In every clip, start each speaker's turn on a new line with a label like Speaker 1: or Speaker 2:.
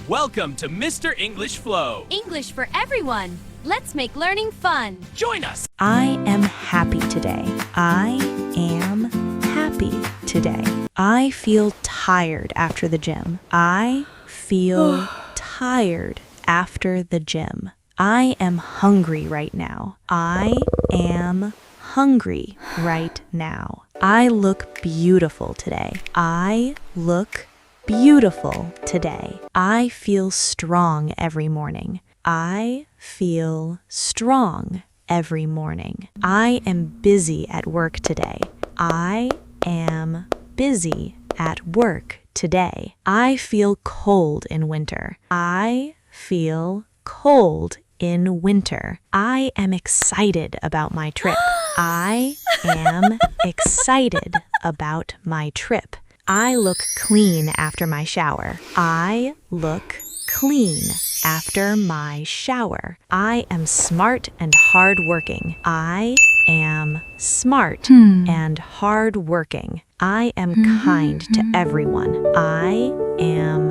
Speaker 1: Welcome to Mr. English Flow.
Speaker 2: English for everyone. Let's make learning fun.
Speaker 1: Join us.
Speaker 3: I am happy today. I am happy today. I feel tired after the gym. I feel tired after the gym. I am hungry right now. I am hungry right now. I look beautiful today. I look beautiful today. I feel strong every morning. I feel strong every morning. I am busy at work today. I am busy at work today. I feel cold in winter. I feel cold in winter. I am excited about my trip. I am excited about my trip. I look clean after my shower. I look clean after my shower. I am smart and hardworking. I am smart and hardworking. I am kind to everyone. I am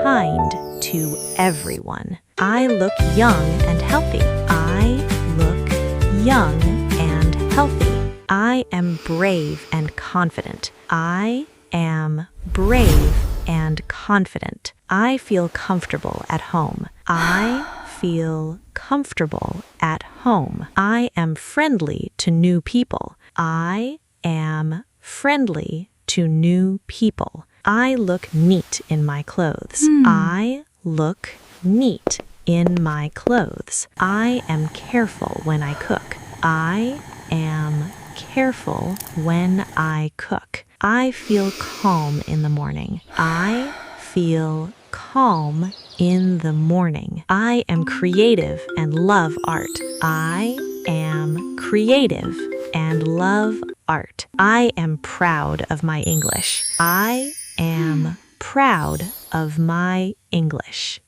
Speaker 3: kind to everyone. I look young and healthy. I look young and healthy. I am brave and confident. I am brave and confident. I feel comfortable at home. I feel comfortable at home. I am friendly to new people. I am friendly to new people. I look neat in my clothes. I look neat in my clothes. I am careful when I cook. I am careful when I cook. I feel calm in the morning. I feel calm in the morning. I am creative and love art. I am creative and love art. I am proud of my English. I am proud of my English.